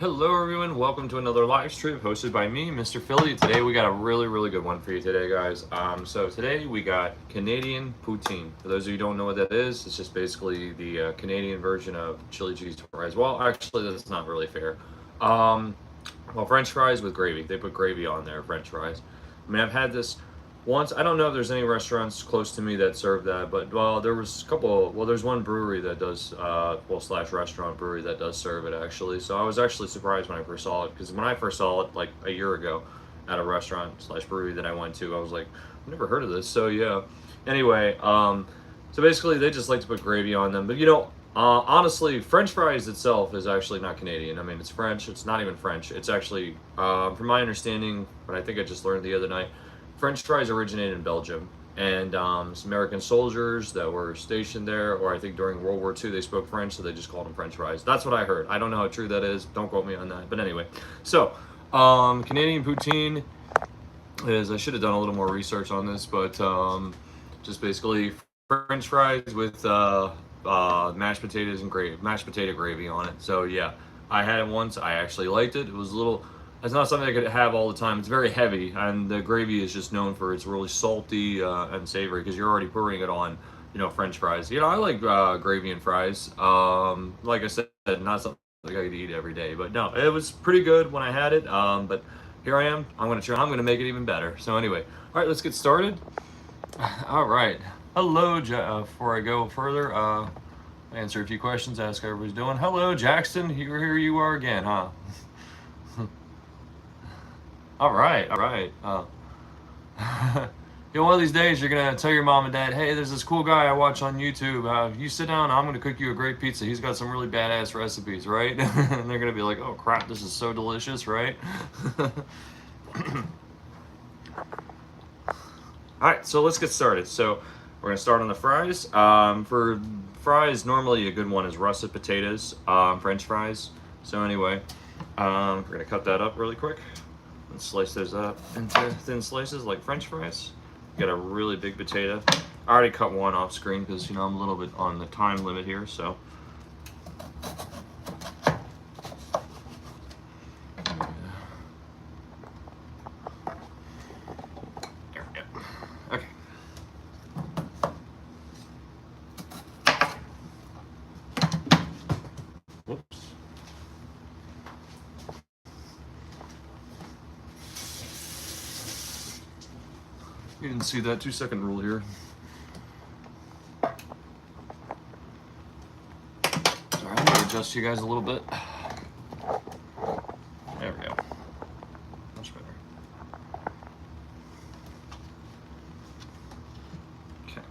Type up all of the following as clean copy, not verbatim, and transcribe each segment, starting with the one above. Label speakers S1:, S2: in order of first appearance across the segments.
S1: Hello everyone, welcome to another live stream hosted by me, Mr. Philly. Today we got a really good one for you today, guys. So today we got Canadian poutine. For those of you who don't know what that is, it's just basically the Canadian version of chili cheese fries. Well, actually that's not really fair. Um, well, French fries with gravy. They put gravy on there, French fries. I mean, I've had this once. I don't know if there's any restaurants close to me that serve that, but well, there was a couple. Well, there's one brewery that does, slash restaurant brewery that does serve it actually. So I was actually surprised when I first saw it because when I first saw it like a year ago at a restaurant slash brewery that I went to, I was like, I've never heard of this. So yeah. Anyway, so basically they just like to put gravy on them, but honestly, French fries itself is actually not Canadian. I mean, it's French. It's not even French. It's actually, from my understanding, but I think I just learned the other night, French fries originated in Belgium. And some American soldiers that were stationed there, or I think during World War II, they spoke French, so they just called them French fries. That's what I heard. I don't know how true that is. Don't quote me on that. But anyway, so Canadian poutine is, I should have done a little more research on this, but just basically French fries with mashed potatoes and mashed potato gravy on it. So yeah, I had it once. I actually liked it. It was a little. It's not something I could have all the time. It's very heavy, and the gravy is just known for it's really salty and savory because you're already pouring it on, French fries. I like gravy and fries. Like I said, not something I could eat every day, but no, it was pretty good when I had it. But here I am. I'm gonna make it even better. So anyway, all right, let's get started. All right. Hello, before I go further, answer a few questions, ask how everybody's doing. Hello, Jackson. Here you are again, huh? All right, all right. One of these days you're gonna tell your mom and dad, "Hey, there's this cool guy I watch on YouTube. You sit down, I'm gonna cook you a great pizza. He's got some really badass recipes, right?" And they're gonna be like, "Oh crap, this is so delicious, right?" All right, so let's get started. So we're gonna start on the fries. For fries, normally a good one is russet potatoes, French fries. So anyway, we're gonna cut that up really quick and slice those up into thin slices like French fries. Got a really big potato. I already cut one off screen because I'm a little bit on the time limit here. So there we go. Okay. Whoops. You didn't see that 2-second rule here. Sorry, I'm gonna adjust you guys a little bit. There we go. Much better. Okay.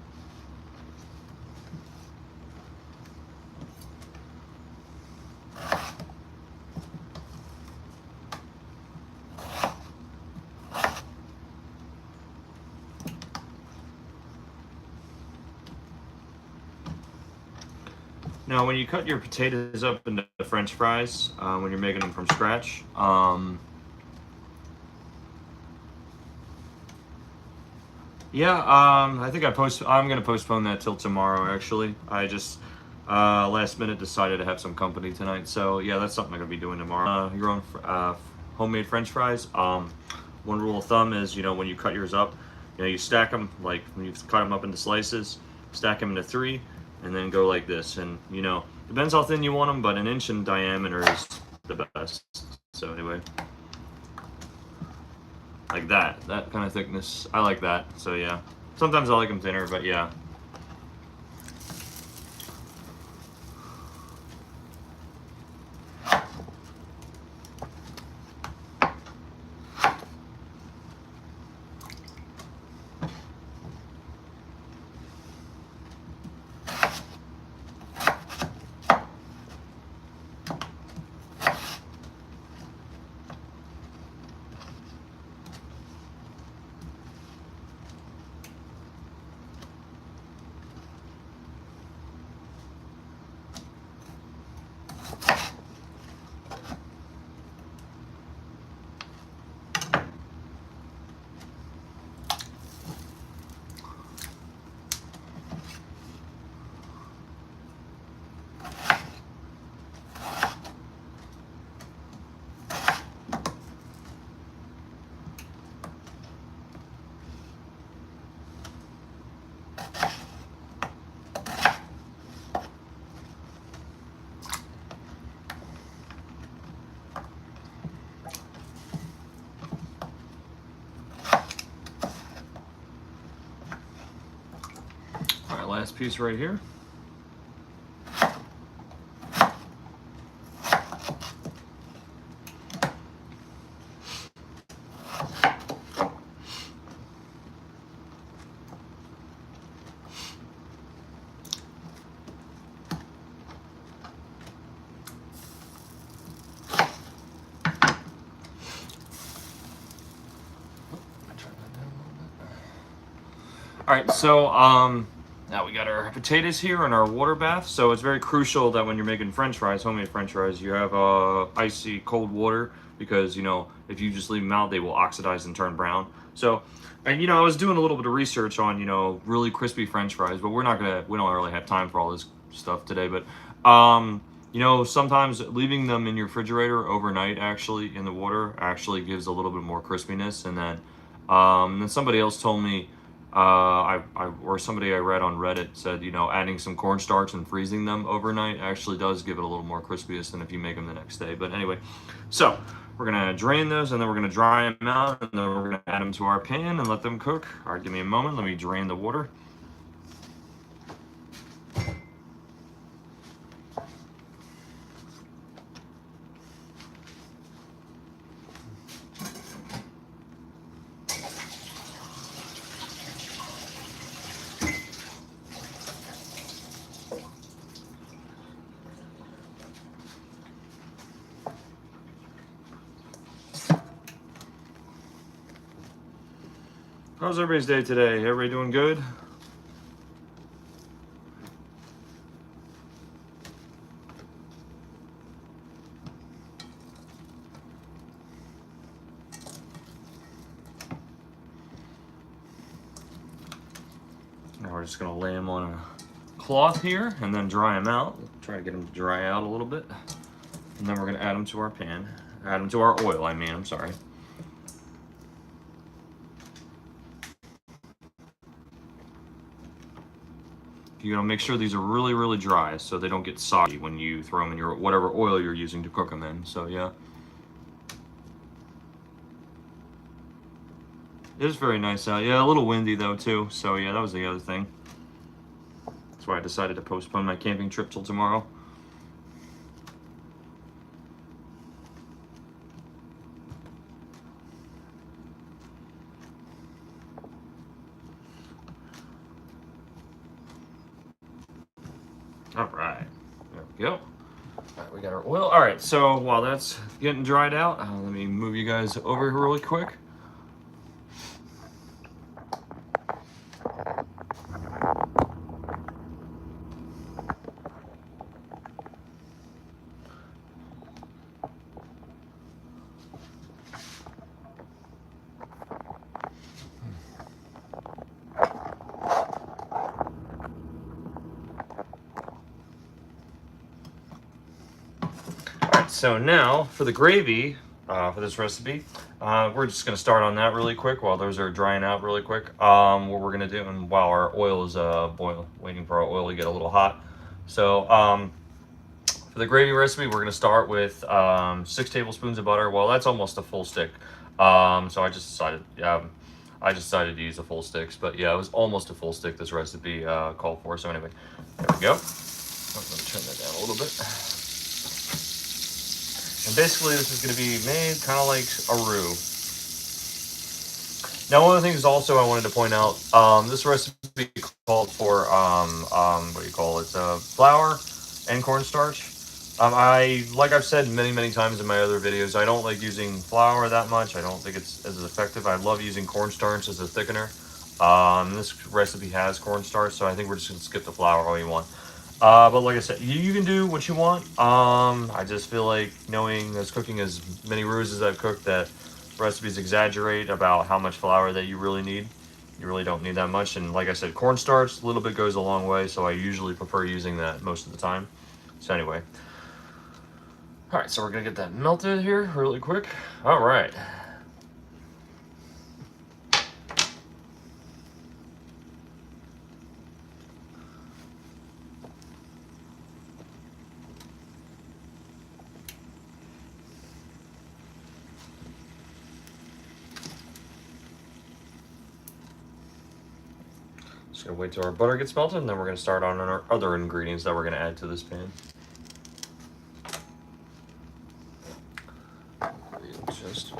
S1: Now, when you cut your potatoes up into French fries, when you're making them from scratch, I think I'm gonna postpone that till tomorrow. Actually, I just last minute decided to have some company tonight, so yeah, that's something I'm gonna be doing tomorrow. Your own homemade French fries. One rule of thumb is, when you cut yours up, you stack them like when you cut them up into slices, stack them into 3. And then go like this, and depends how thin you want them, but an inch in diameter is the best. So anyway, like that kind of thickness, I like that. So yeah, sometimes I like them thinner, but yeah. last piece right here. All right, so now we got our potatoes here and our water bath. So it's very crucial that when you're making French fries, homemade French fries, you have icy cold water, because you know if you just leave them out, they will oxidize and turn brown. So, and you know, I was doing a little bit of research on really crispy French fries, but we don't really have time for all this stuff today. But sometimes leaving them in your refrigerator overnight, actually in the water, actually gives a little bit more crispiness. And then somebody else told me, or somebody I read on Reddit said, adding some cornstarch and freezing them overnight actually does give it a little more crispiness than if you make them the next day. But anyway, so we're gonna drain those, and then we're gonna dry them out, and then we're gonna add them to our pan and let them cook. All right, give me a moment. Let me drain the water. How's everybody's day today? Everybody doing good? Now we're just gonna lay them on a cloth here and then dry them out. Try to get them to dry out a little bit. And then we're gonna add them to our pan. Add them to our oil, I'm sorry. You gotta make sure these are really, really dry so they don't get soggy when you throw them in your whatever oil you're using to cook them in. So yeah. It is very nice out. Yeah, a little windy though too. So yeah, that was the other thing. That's why I decided to postpone my camping trip till tomorrow. All right, there we go. All right, we got our oil. All right, so while that's getting dried out, let me move you guys over here really quick. So now for the gravy for this recipe, we're just going to start on that really quick while those are drying out really quick. What we're going to do, and while our oil is waiting for our oil to get a little hot. So for the gravy recipe, we're going to start with 6 tablespoons of butter. Well, that's almost a full stick. So I just decided to use the full sticks, but yeah, it was almost a full stick this recipe called for. So anyway, there we go. I'm going to turn that down a little bit. And basically this is going to be made kind of like a roux. Now, one of the things also I wanted to point out, this recipe called for, flour and cornstarch. Like I've said many times in my other videos, I don't like using flour that much. I don't think it's as effective. I love using cornstarch as a thickener. This recipe has cornstarch, so I think we're just going to skip the flour all you want. But like I said, you can do what you want. I just feel like, knowing as cooking as many roux as I've cooked, that recipes exaggerate about how much flour that you really need. You really don't need that much. And like I said, cornstarch, a little bit goes a long way, so I usually prefer using that most of the time. So anyway. All right, so we're going to get that melted here really quick. All right. Just gonna wait till our butter gets melted, and then we're gonna start on our other ingredients that we're gonna add to this pan. Just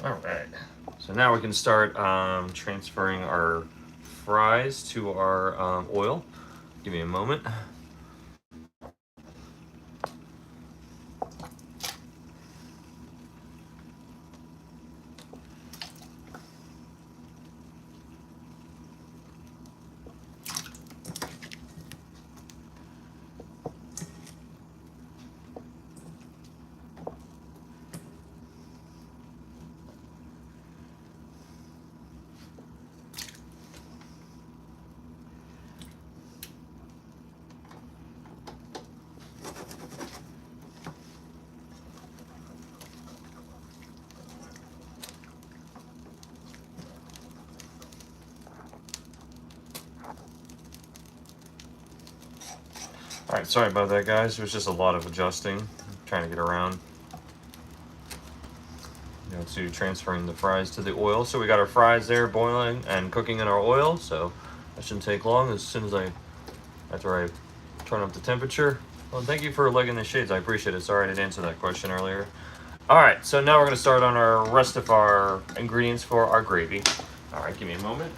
S1: all right. So now we can start transferring our fries to our oil. Give me a moment. All right, sorry about that, guys. There's just a lot of adjusting, trying to get around, to transferring the fries to the oil. So we got our fries there boiling and cooking in our oil, so that shouldn't take long. As soon as after I turn up the temperature. Well, thank you for liking the shades. I appreciate it. Sorry I didn't answer that question earlier. All right, so now we're gonna start on our rest of our ingredients for our gravy. All right, give me a moment.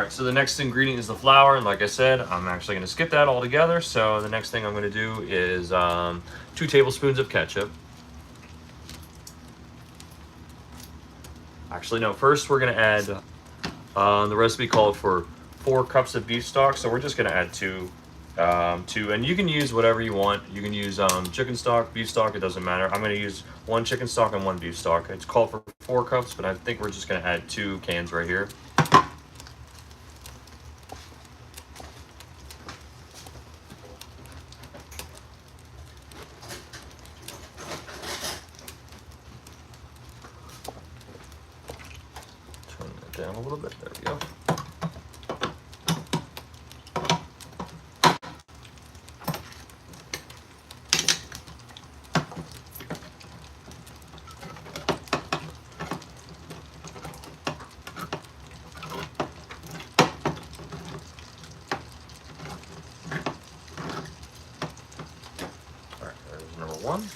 S1: So the next ingredient is the flour, and like I said, I'm actually going to skip that altogether. So the next thing I'm going to do is 2 tablespoons of ketchup. Actually, no. First, we're going to add. The recipe called for 4 cups of beef stock, so we're just going to add 2. And you can use whatever you want. You can use chicken stock, beef stock. It doesn't matter. I'm going to use 1 chicken stock and 1 beef stock. It's called for 4 cups, but I think we're just going to add 2 cans right here. Down a little bit. There we go. All right, there's number 1.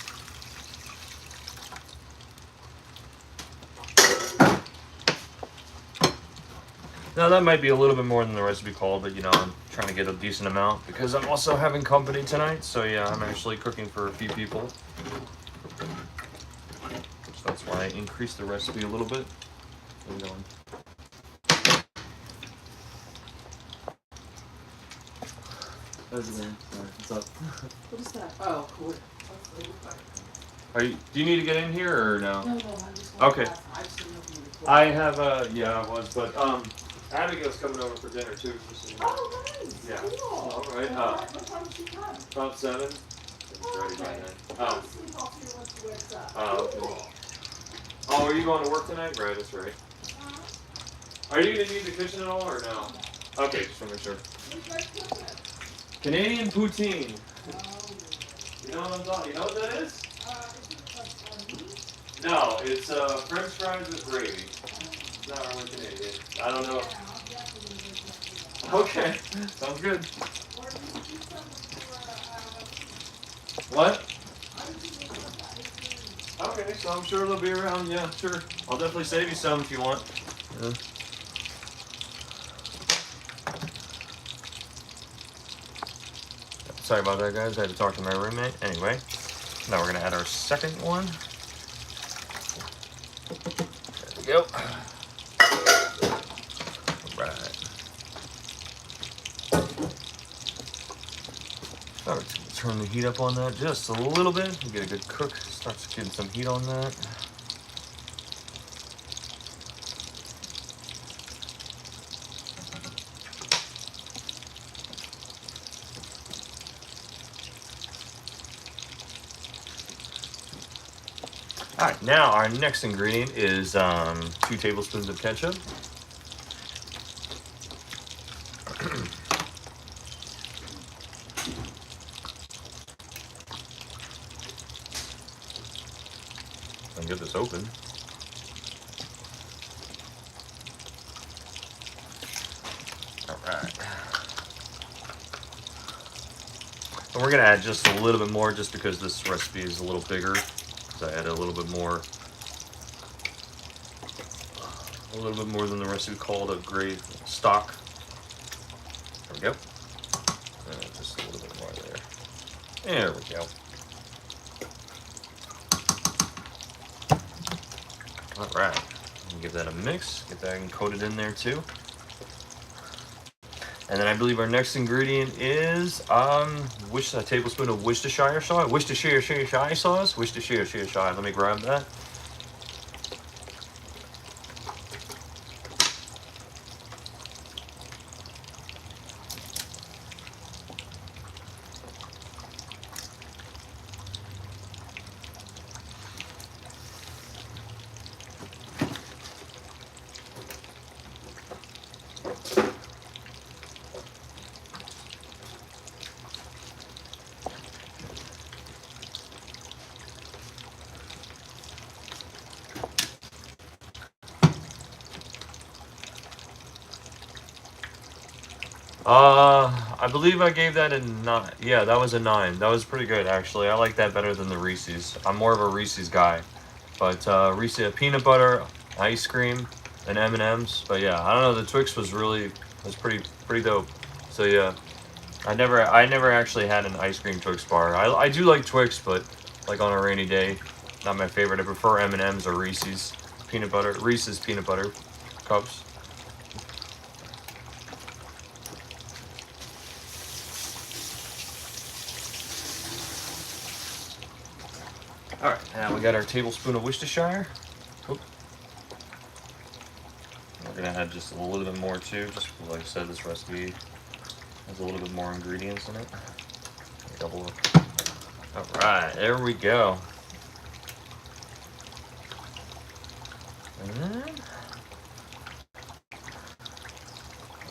S1: Now that might be a little bit more than the recipe called, but I'm trying to get a decent amount because I'm also having company tonight. So yeah, I'm actually cooking for a few people. So that's why I increased the recipe a little bit. Where are we going? How's it going? What's up?
S2: What is that? Oh, cool.
S1: Do you need to get in here or no?
S2: No, I just
S1: Okay.
S2: I just didn't know if you were
S1: I have I was, but Abigail's coming over for dinner too. Just so you know.
S2: Oh, nice.
S1: Yeah.
S2: Cool.
S1: All right.
S2: What time does she come?
S1: About 7. It's ready by then.
S2: I'll sleep off here once she wakes up.
S1: Oh, okay.
S2: Cool.
S1: Oh, are you going to work tonight? Right, that's right. Are you going to use the kitchen at all or no? Okay, just want to make sure. Canadian poutine. You know what I'm talking? You know what that is? No, it's French fries with gravy. It's not really Canadian. I don't know. Okay, sounds good. What? Okay, so I'm sure they'll be around. Yeah, sure. I'll definitely save you some if you want. Yeah. Sorry about that, guys. I had to talk to my roommate. Anyway, now we're gonna add our second one. There we go. All right. All right, turn the heat up on that just a little bit. Get a good cook. Starts getting some heat on that. All right, now our next ingredient is 2 tablespoons of ketchup. And get this open. All right. And we're gonna add just a little bit more just because this recipe is a little bigger. So I added a little bit more than the recipe called a gray stock. There we go. Just a little bit more there. There we go. All right. Give that a mix. Get that coated in there too. And then I believe our next ingredient is a tablespoon of Worcestershire sauce. Worcestershire sauce. Let me grab that. I believe I gave that a 9. Yeah, that was a 9. That was pretty good, actually. I like that better than the Reese's. I'm more of a Reese's guy. But Reese's peanut butter, ice cream, and M&Ms. But yeah, I don't know. The Twix was pretty dope. So yeah, I never actually had an ice cream Twix bar. I do like Twix, but like on a rainy day, not my favorite. I prefer M&Ms or Reese's peanut butter cups. All right, now we got our tablespoon of Worcestershire. Oop. We're gonna add just a little bit more too, just like I said, this recipe has a little bit more ingredients in it. Double it. All right, there we go. And then,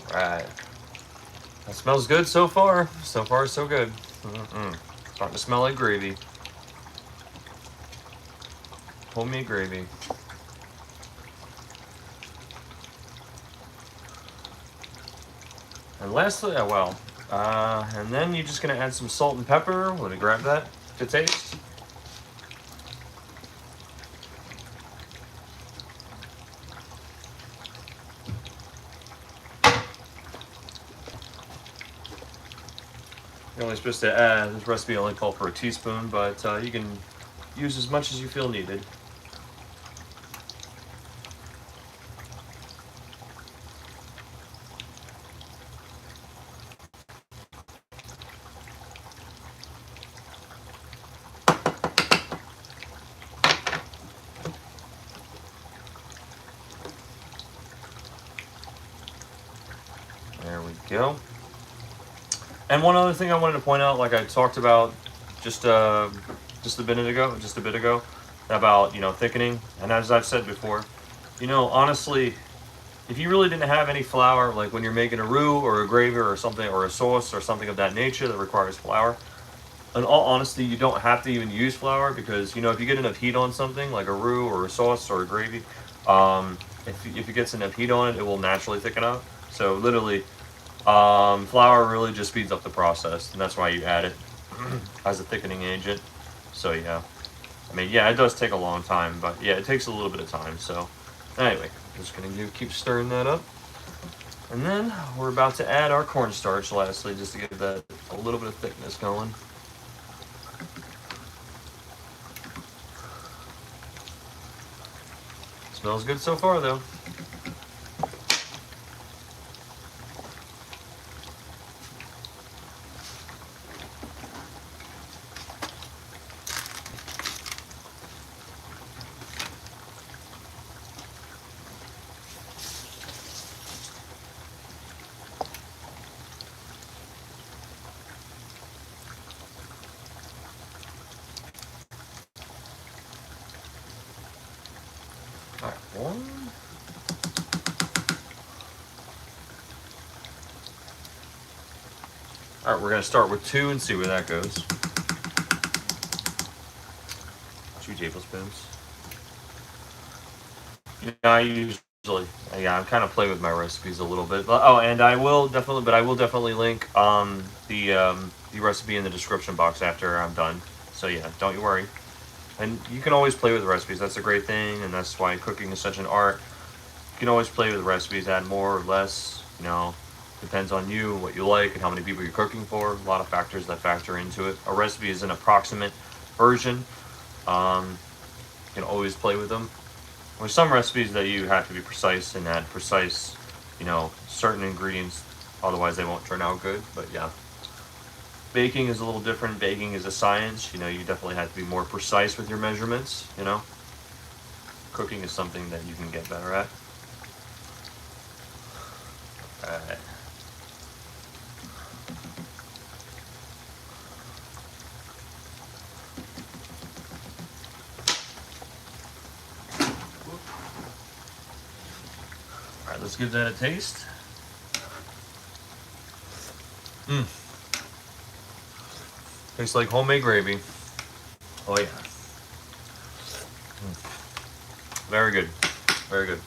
S1: all right, that smells good so far. So far, so good. Starting to smell like gravy. Homemade gravy. And lastly, and then you're just gonna add some salt and pepper. Let me grab that to taste. You're only supposed to add, this recipe only called for a teaspoon, but you can use as much as you feel needed. There we go. And one other thing I wanted to point out, like I talked about just a bit ago, about thickening. And as I've said before, honestly, if you really didn't have any flour, like when you're making a roux or a gravy or something, or a sauce or something of that nature that requires flour, in all honesty, you don't have to even use flour because if you get enough heat on something like a roux or a sauce or a gravy, if it gets enough heat on it, it will naturally thicken up. So literally, flour really just speeds up the process, and that's why you add it as a thickening agent. So yeah, I mean, yeah, it does take a long time, but yeah, it takes a little bit of time. So anyway, just gonna keep stirring that up, and then we're about to add our cornstarch lastly, just to give that a little bit of thickness going. Smells good so far, though. one. All right, we're gonna start with 2 and see where that goes. 2 tablespoons. Yeah, I usually, yeah, I kind of play with my recipes a little bit. But, oh, and I will definitely link the recipe in the description box after I'm done. So yeah, don't you worry. And you can always play with recipes. That's a great thing, and that's why cooking is such an art. You can always play with recipes, add more or less. You know, depends on you, what you like, and how many people you're cooking for. A lot of factors that factor into it. A recipe is an approximate version. You can always play with them. There's some recipes that you have to be precise and add precise, certain ingredients. Otherwise, they won't turn out good. But yeah. Baking is a little different. Baking is a science. You definitely have to be more precise with your measurements. Cooking is something that you can get better at. Alright. Alright, let's give that a taste. Tastes like homemade gravy. Oh yeah. Very good. Very good.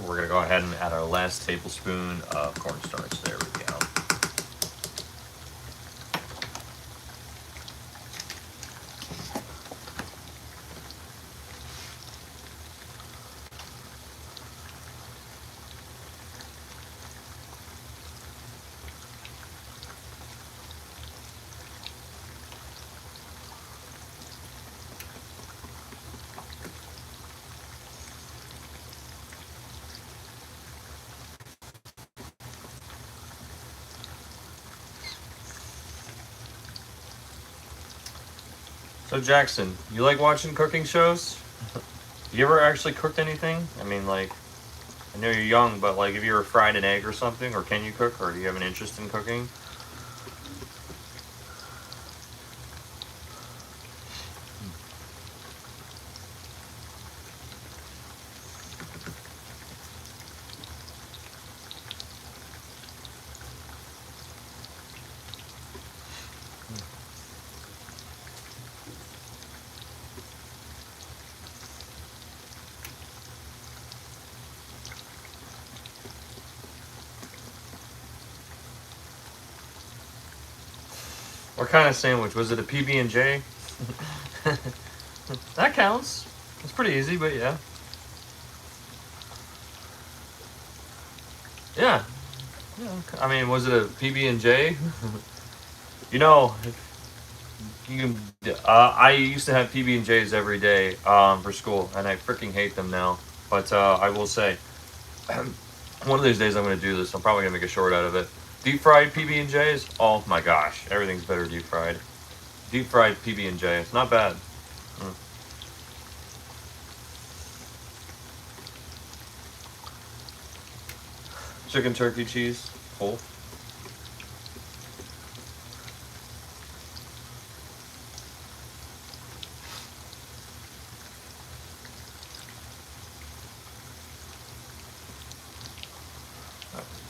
S1: We're going to go ahead and add our last tablespoon of cornstarch. There we go. So Jackson, you like watching cooking shows? You ever actually cooked anything? I mean, like, I know you're young, but like, have you ever fried an egg or something? Or can you cook? Or do you have an interest in cooking? What kind of sandwich? Was it a PB&J? That counts. It's pretty easy, but yeah. Yeah. Yeah. I mean, was it a PB&J? You know, you can. I used to have PB&Js every day for school, and I freaking hate them now. But I will say, one of these days I'm going to do this. I'm probably going to make a short out of it. Deep fried PB&Js. Oh my gosh, everything's better deep fried. Deep fried PB&J. It's not bad. Chicken turkey cheese, full.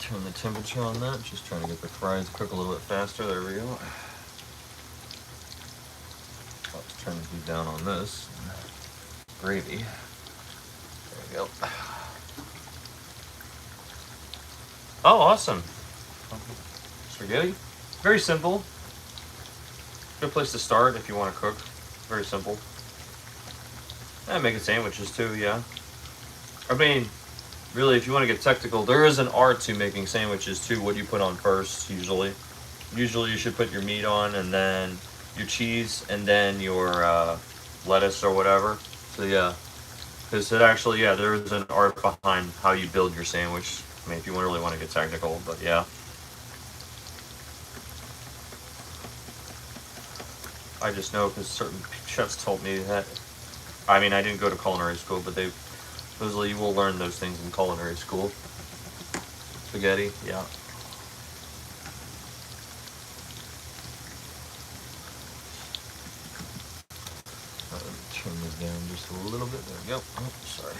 S1: Turn the temperature on that. Just trying to get the fries to cook a little bit faster. There we go. Let's turn the heat down on this. Gravy. There we go. Oh, awesome. Spaghetti. Very simple. Good place to start if you want to cook. Very simple. And making sandwiches too, yeah. I mean, really, if you want to get technical, there is an art to making sandwiches too. What do you put on first, usually? Usually you should put your meat on, and then your cheese, and then your lettuce or whatever. So yeah, because it actually, yeah, there is an art behind how you build your sandwich. I mean, if you really want to get technical, but yeah. I just know because certain chefs told me that. I mean, I didn't go to culinary school, but they Supposedly you will learn those things in culinary school. Spaghetti, yeah. Let me turn this down just a little bit. There we go. Oh, sorry.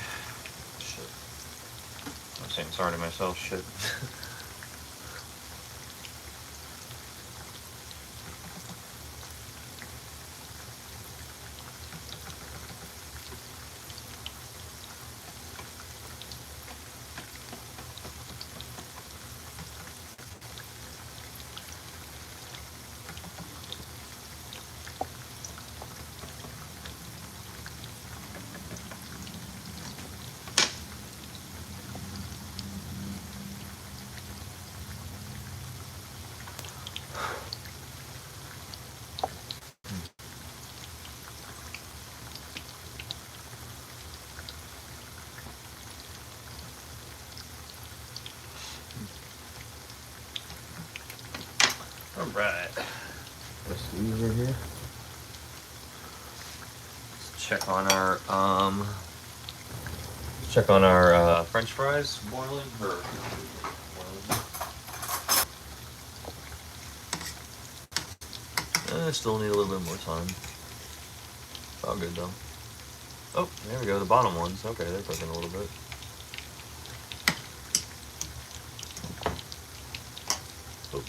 S1: Shit. I'm saying sorry to myself. Shit. All right. Let's see over here. Let's check on our French fries boiling or boiling. Still need a little bit more time. It's all good though. Oh, there we go. The bottom ones. Okay, they're cooking a little bit. Oh.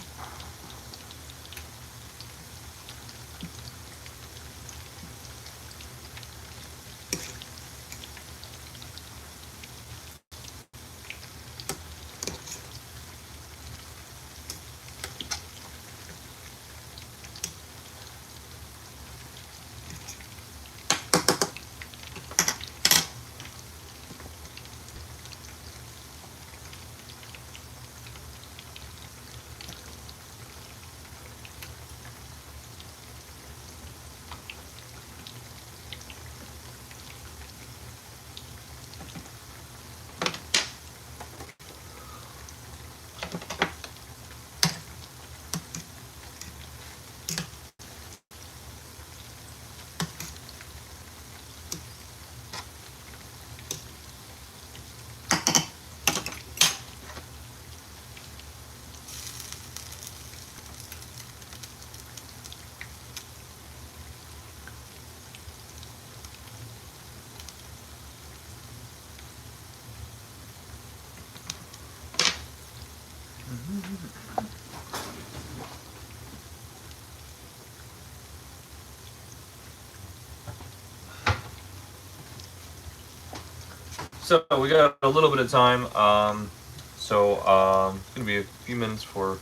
S1: So we got a little bit of time. It's gonna be a few minutes for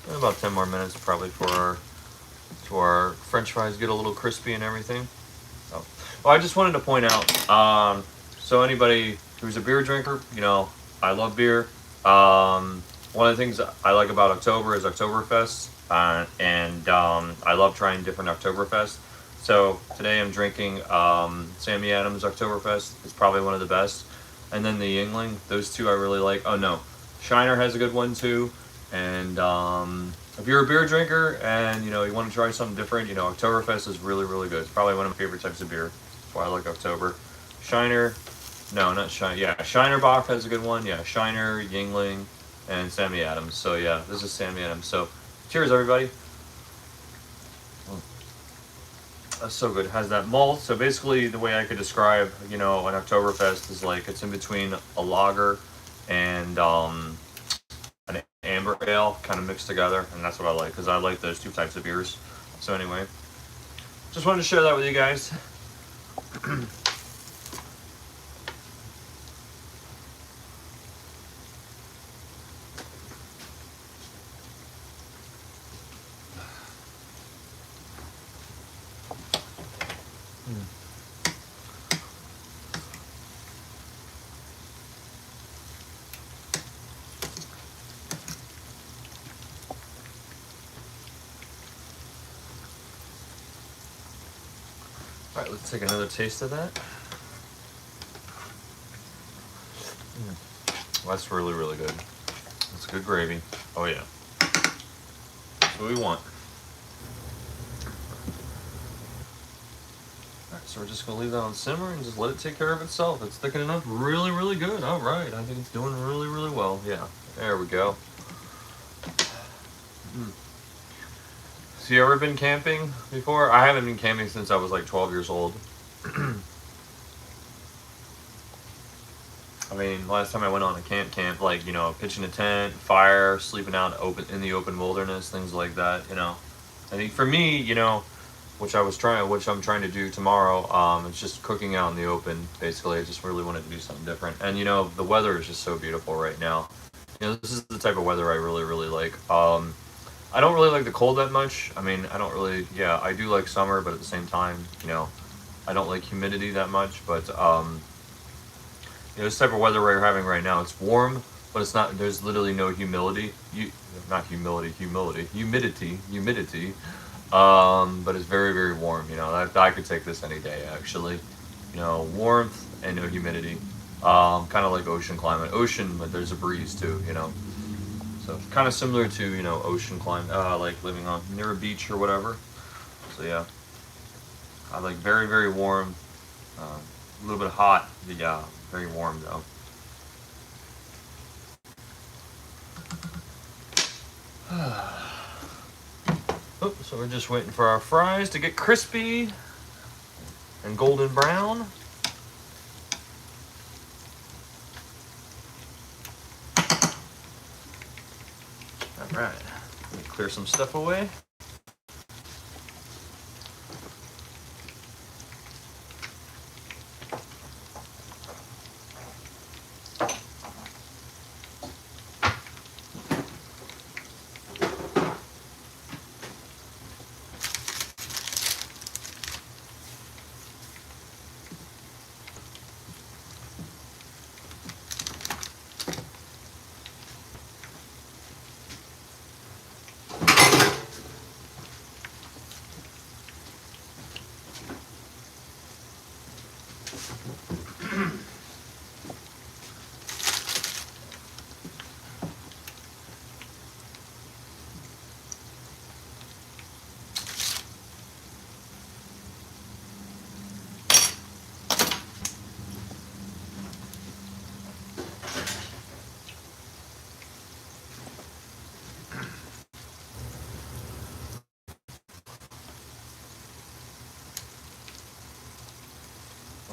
S1: about 10 more minutes probably for our French fries get a little crispy and everything. Oh. Well, I just wanted to point out. So anybody who's a beer drinker, I love beer. One of the things I like about October is Oktoberfest, and I love trying different Oktoberfest. So today I'm drinking Sammy Adams Oktoberfest. It's probably one of the best. And then the Yingling, those two I really like. Oh no, Shiner has a good one too. And if you're a beer drinker and you want to try something different, Oktoberfest is really really good. It's probably one of my favorite types of beer. That's why I like October. Shiner, no, not Shiner. Yeah, Shiner Bock has a good one. Yeah, Shiner, Yingling, and Sammy Adams. So yeah, this is Sammy Adams. So cheers everybody. That's so good. It has that malt. So basically, the way I could describe, an Oktoberfest is like it's in between a lager and an amber ale, kind of mixed together, and that's what I like because I like those two types of beers. So anyway, just wanted to share that with you guys. All right, let's take another taste of that. Well, that's really, really good. That's good gravy. Oh yeah, that's what we want. All right, So we're just gonna leave that on simmer and just let it take care of itself. It's thickening up really, really good. All right, I think it's doing really, really well. Yeah, there we go. So you ever been camping before? I haven't been camping since I was like 12 years old. I mean, last time I went on a camp, like, you know, pitching a tent, fire, sleeping out in the open wilderness, things like that, you know. I think for me, you know, which I'm trying to do tomorrow, it's just cooking out in the open, basically. I just really wanted to do something different. And, you know, the weather is just so beautiful right now. You know, this is the type of weather I really, really like. I don't really like the cold that much. I mean, I don't really, yeah, I do like summer, but at the same time, you know, I don't like humidity that much, but, you know, this type of weather we're having right now, it's warm, but it's not, there's literally no humidity. Humidity. But it's very, very warm. You know, I could take this any day, actually. You know, warmth and no humidity. Kind of like ocean climate. Ocean, but there's a breeze too, you know. So kind of similar to, you know, ocean climate, like living on near a beach or whatever. So yeah, I like very, very warm, a little bit hot, yeah, very warm though. Oh, so we're just waiting for our fries to get crispy and golden brown. All right, let me clear some stuff away.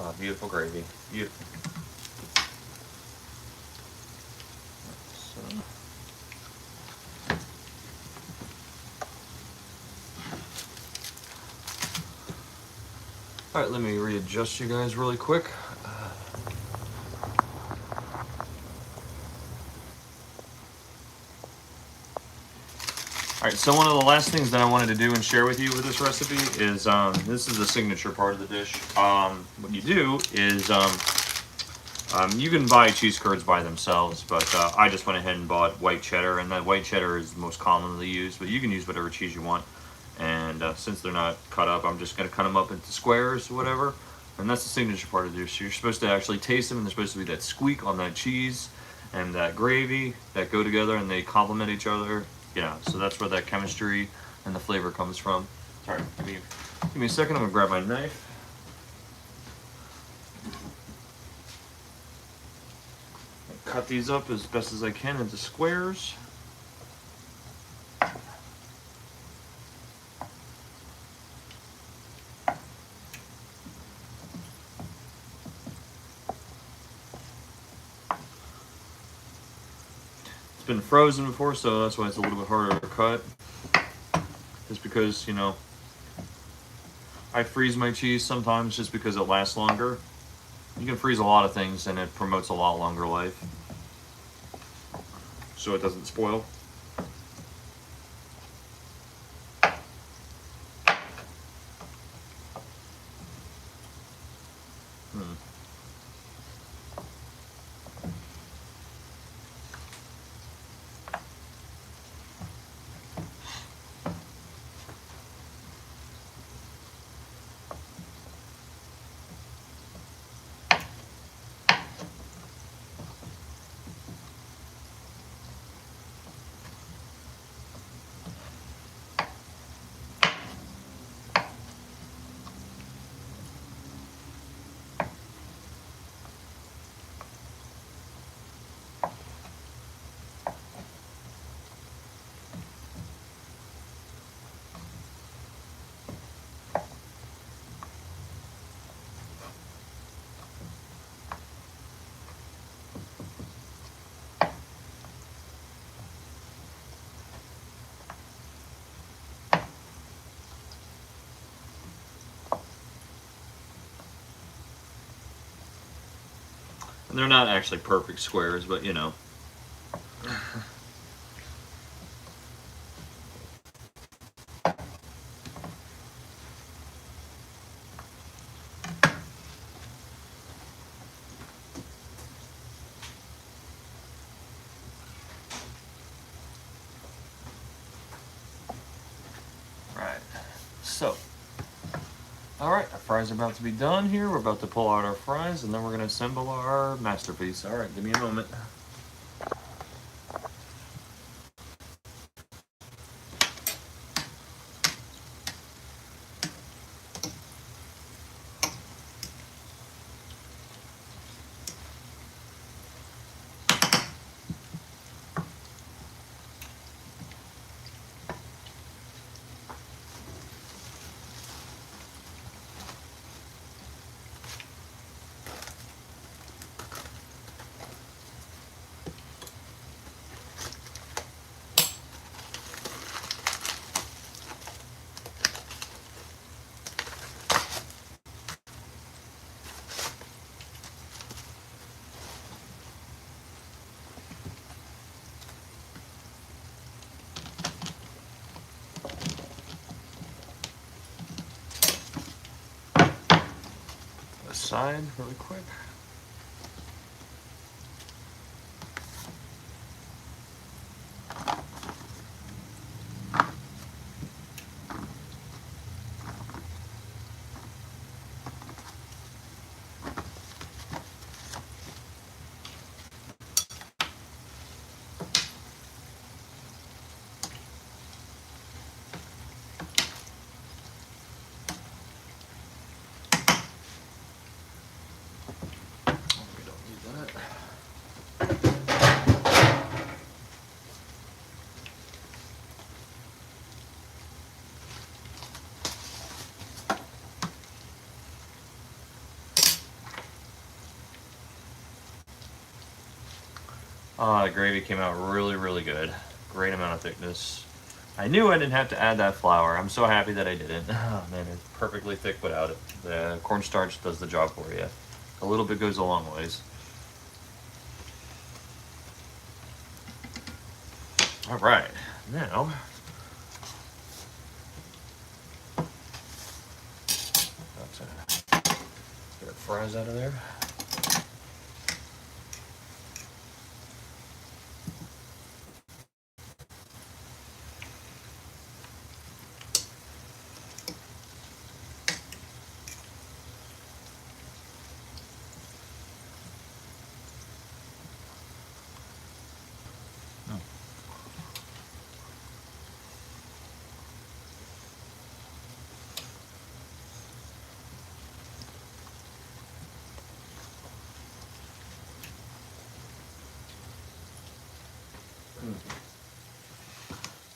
S1: Oh, beautiful gravy. Beautiful. So. All right, let me readjust you guys really quick. All right, so one of the last things that I wanted to do and share with you with this recipe is, this is the signature part of the dish. What you do is, you can buy cheese curds by themselves, but I just went ahead and bought white cheddar, and that white cheddar is most commonly used, but you can use whatever cheese you want. And since they're not cut up, I'm just going to cut them up into squares or whatever. And that's the signature part of the dish. You're supposed to actually taste them, and there's supposed to be that squeak on that cheese and that gravy that go together, and they complement each other. Yeah, so that's where that chemistry and the flavor comes from. All right, give me a second. I'm going to grab my knife. Cut these up as best as I can into squares. It's been frozen before, so that's why it's a little bit harder to cut. Just because, you know, I freeze my cheese sometimes just because it lasts longer. You can freeze a lot of things and it promotes a lot longer life, so it doesn't spoil. And they're not actually perfect squares, but you know. Right. So, all right, our fries are about to be done here. We're about to pull out our fries, and then we're gonna assemble our masterpiece. All right, give me a moment. Aside really quick. We don't need that. The gravy came out really, really good. Great amount of thickness. I knew I didn't have to add that flour. I'm so happy that I didn't. Oh man, it's perfectly thick without it. The cornstarch does the job for you. A little bit goes a long ways. All right, now let's get our fries out of there.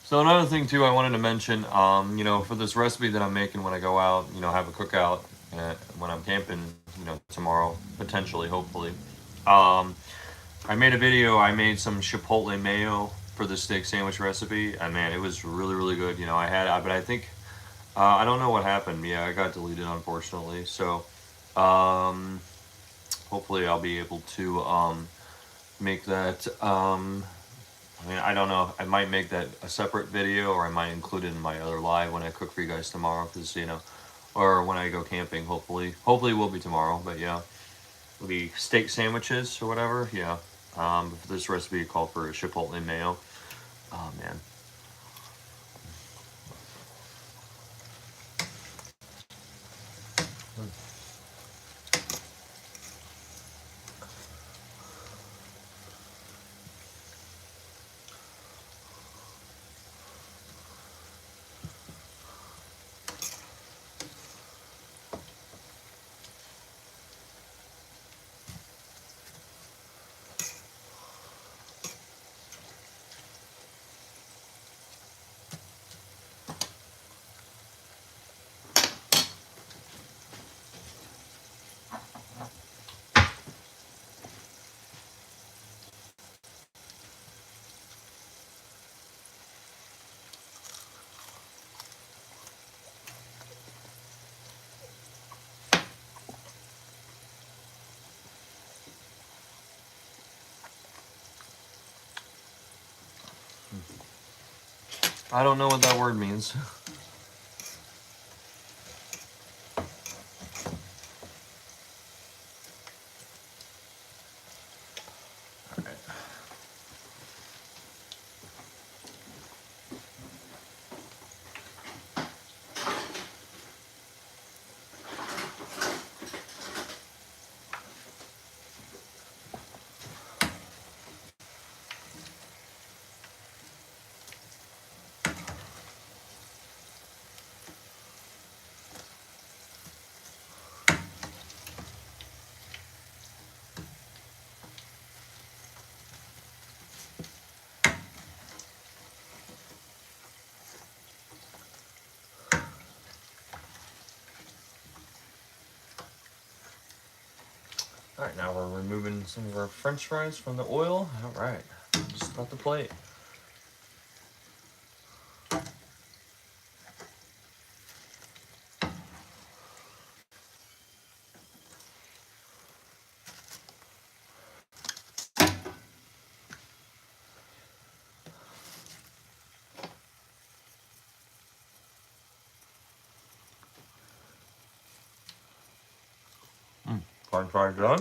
S1: So another thing too, I wanted to mention, you know, for this recipe that I'm making when I go out, you know, have a cookout when I'm camping, you know, tomorrow, potentially, hopefully. Um, I made a video. I made some chipotle mayo for the steak sandwich recipe, and man, it was really, really good. You know, but I think I don't know what happened. Yeah, I got deleted unfortunately. So um, hopefully, I'll be able to make that. I mean, I don't know. I might make that a separate video, or I might include it in my other live when I cook for you guys tomorrow. Because you know, or when I go camping. Hopefully, it will be tomorrow. But yeah, it'll be steak sandwiches or whatever. Yeah. But this recipe called for chipotle mayo. Oh man. I don't know what that word means. All right, now we're removing some of our French fries from the oil. All right, just about the plate. French fries done.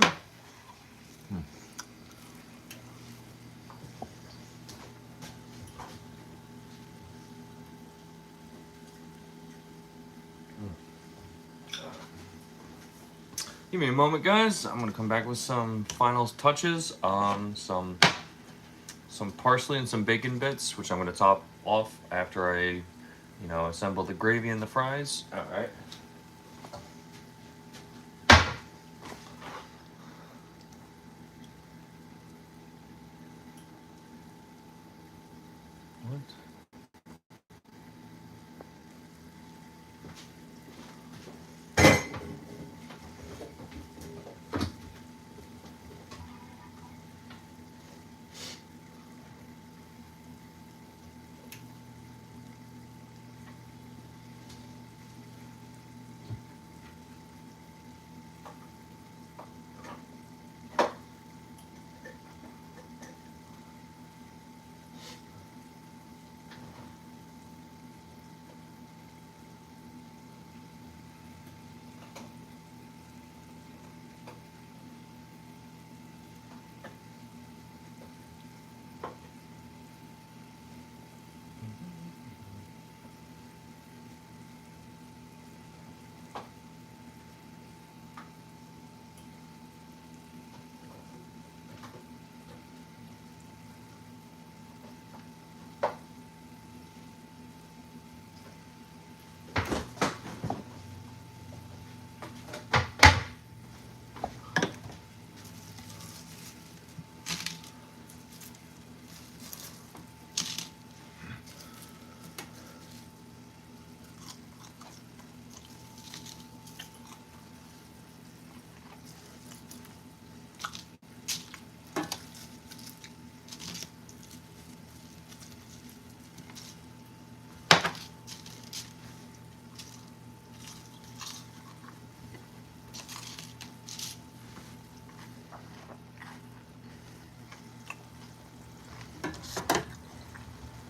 S1: Give me a moment, guys. I'm gonna come back with some final touches. Some parsley and some bacon bits, which I'm gonna top off after I, assemble the gravy and the fries. All right. What?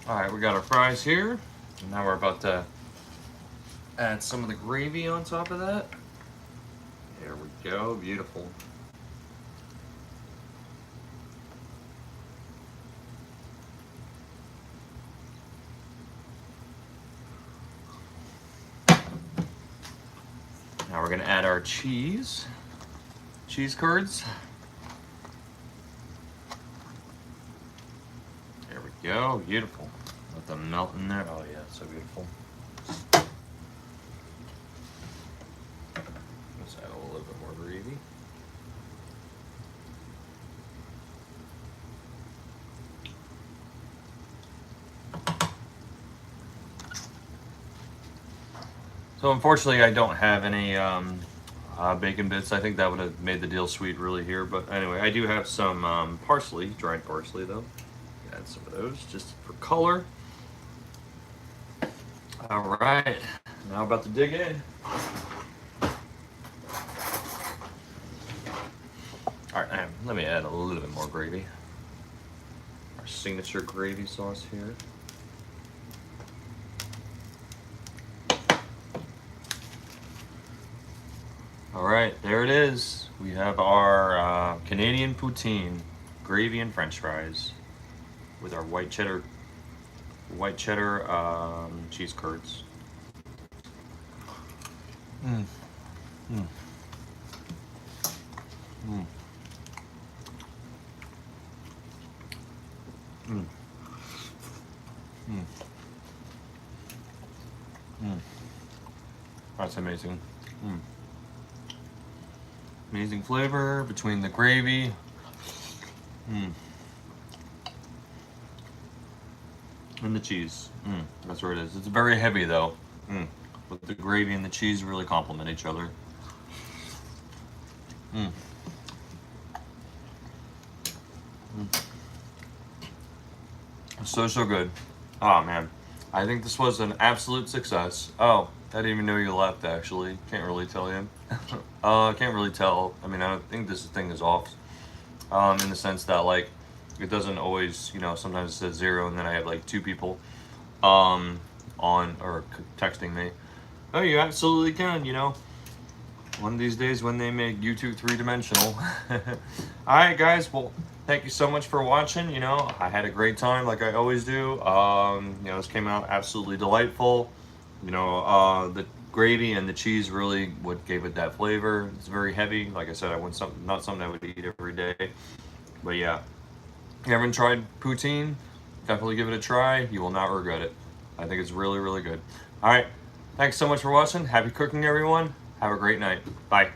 S1: All right, we got our fries here. And now we're about to add some of the gravy on top of that. There we go, beautiful. Now we're gonna add our cheese curds. There we go, beautiful. Let them melt in there. Oh yeah, so beautiful. Let's add a little bit more gravy. So unfortunately, I don't have any bacon bits. I think that would have made the deal sweet really here. But anyway, I do have some parsley, dried parsley though. Add some of those just for color. All right, now about to dig in. All right, let me add a little bit more gravy. Our signature gravy sauce here. right, there it is. We have our Canadian poutine, gravy and French fries, with our white cheddar cheese curds. Mm. Mm. Mm. Mm. Mm. Mm. That's amazing. Mm. Amazing flavor between the gravy. Mm. And the cheese. Mm. That's where it is. It's very heavy though. Mm. But the gravy and the cheese really complement each other. Mm. Mm. So good. Oh man. I think this was an absolute success. Oh, I didn't even know you left actually. Can't really tell you. Can't really tell. I mean, I don't think this thing is off. In the sense that like it doesn't always, sometimes it says 0 and then I have like 2 people on or texting me. Oh, you absolutely can. One of these days when they make YouTube 3-dimensional. Alright guys, well thank you so much for watching. I had a great time like I always do. This came out absolutely delightful. The gravy and the cheese really what gave it that flavor. It's very heavy. Like I said, not something I would eat every day. But yeah. If you haven't tried poutine, definitely give it a try. You will not regret it. I think it's really, really good. Alright. Thanks so much for watching. Happy cooking everyone. Have a great night. Bye.